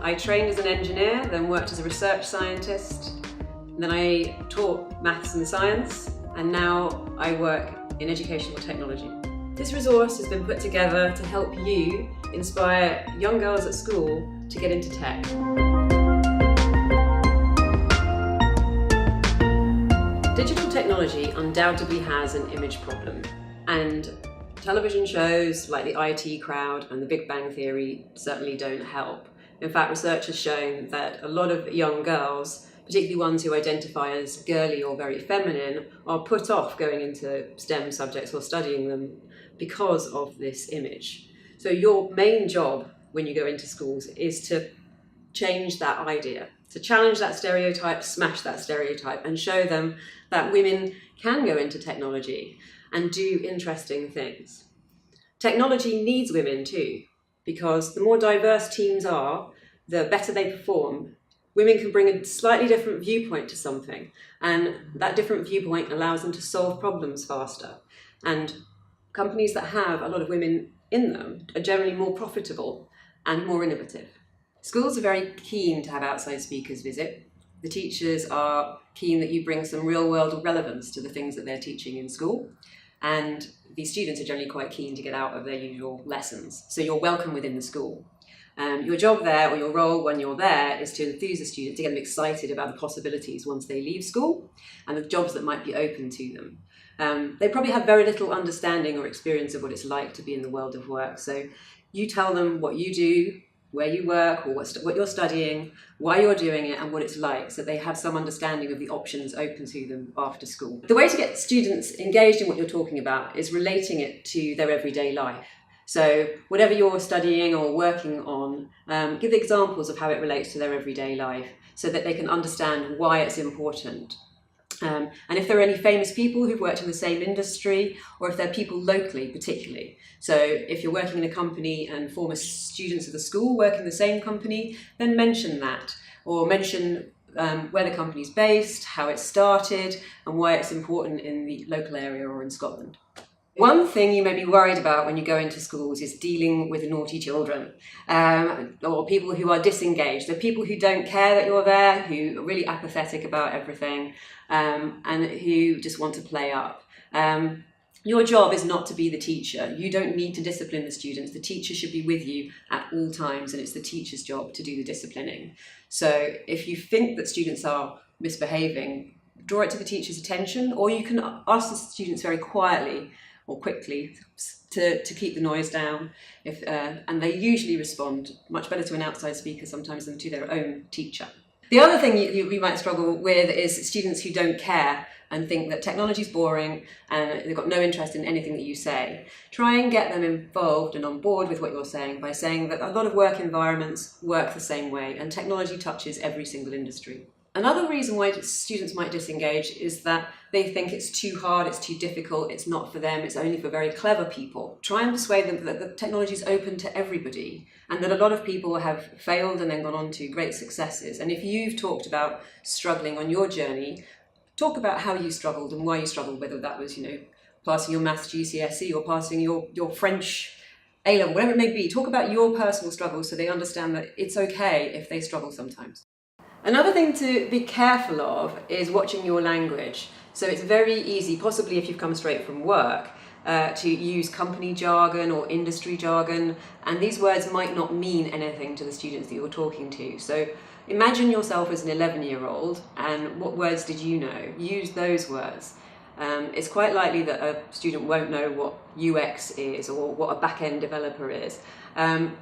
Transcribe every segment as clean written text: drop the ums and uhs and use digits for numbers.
I trained as an engineer, then worked as a research scientist, then I taught maths and science, and now I work in educational technology. This resource has been put together to help you inspire young girls at school to get into tech. Digital technology undoubtedly has an image problem, and television shows like The IT Crowd and The Big Bang Theory certainly don't help. In fact, research has shown that a lot of young girls, particularly ones who identify as girly or very feminine, are put off going into STEM subjects or studying them because of this image. So your main job when you go into schools is to change that idea, to challenge that stereotype, smash that stereotype, and show them that women can go into technology and do interesting things. Technology needs women too, because the more diverse teams are, the better they perform. Women can bring a slightly different viewpoint to something, and that different viewpoint allows them to solve problems faster. And companies that have a lot of women in them are generally more profitable and more innovative. Schools are very keen to have outside speakers visit. The teachers are keen that you bring some real-world relevance to the things that they're teaching in school. And the students are generally quite keen to get out of their usual lessons. So you're welcome within the school. Your job there, or your role when you're there, is to enthuse the students, to get them excited about the possibilities once they leave school and the jobs that might be open to them. They probably have very little understanding or experience of what it's like to be in the world of work. So you tell them what you do, where you work, or what you're studying, why you're doing it, and what it's like, so they have some understanding of the options open to them after school. The way to get students engaged in what you're talking about is relating it to their everyday life. So whatever you're studying or working on, give examples of how it relates to their everyday life so that they can understand why it's important. And if there are any famous people who've worked in the same industry, or if they're people locally particularly. So if you're working in a company and former students of the school work in the same company, then mention that, or mention where the company's based, how it started, and why it's important in the local area or in Scotland. One thing you may be worried about when you go into schools is dealing with naughty children, or people who are disengaged. They're people who don't care that you're there, who are really apathetic about everything, and who just want to play up. Your job is not to be the teacher. You don't need to discipline the students. The teacher should be with you at all times, and it's the teacher's job to do the disciplining. So if you think that students are misbehaving, draw it to the teacher's attention, or you can ask the students very quietly or quickly to keep the noise down, and they usually respond much better to an outside speaker sometimes than to their own teacher. The other thing you might struggle with is students who don't care and think that technology is boring and they've got no interest in anything that you say. Try and get them involved and on board with what you're saying by saying that a lot of work environments work the same way, and technology touches every single industry. Another reason why students might disengage is that they think it's too hard, it's too difficult, it's not for them, it's only for very clever people. Try and persuade them that the technology is open to everybody, and that a lot of people have failed and then gone on to great successes. And if you've talked about struggling on your journey, talk about how you struggled and why you struggled, whether that was, passing your maths GCSE or passing your French A-level, whatever it may be. Talk about your personal struggles so they understand that it's okay if they struggle sometimes. Another thing to be careful of is watching your language. So it's very easy, possibly if you've come straight from work, to use company jargon or industry jargon, and these words might not mean anything to the students that you're talking to. So imagine yourself as an 11-year-old, and what words did you know? Use those words. It's quite likely that a student won't know what UX is or what a back-end developer is.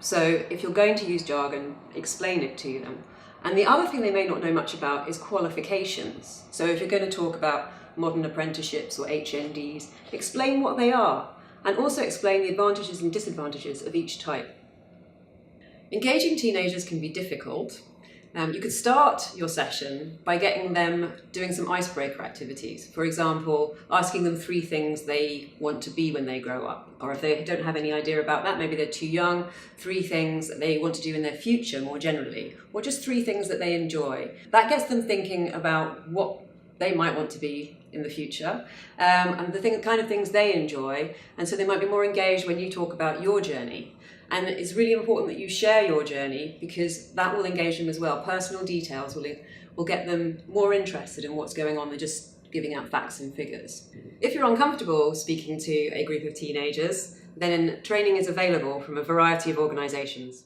So if you're going to use jargon, explain it to them. And the other thing they may not know much about is qualifications. So if you're going to talk about modern apprenticeships or HNDs, explain what they are, and also explain the advantages and disadvantages of each type. Engaging teenagers can be difficult. You could start your session by getting them doing some icebreaker activities. For example, asking them 3 things they want to be when they grow up. Or if they don't have any idea about that, maybe they're too young, 3 things that they want to do in their future more generally. Or just 3 things that they enjoy. That gets them thinking about what they might want to be in the future, and the kind of things they enjoy, and so they might be more engaged when you talk about your journey. And it's really important that you share your journey, because that will engage them as well. Personal details will get them more interested in what's going on than just giving out facts and figures. If you're uncomfortable speaking to a group of teenagers, then training is available from a variety of organisations.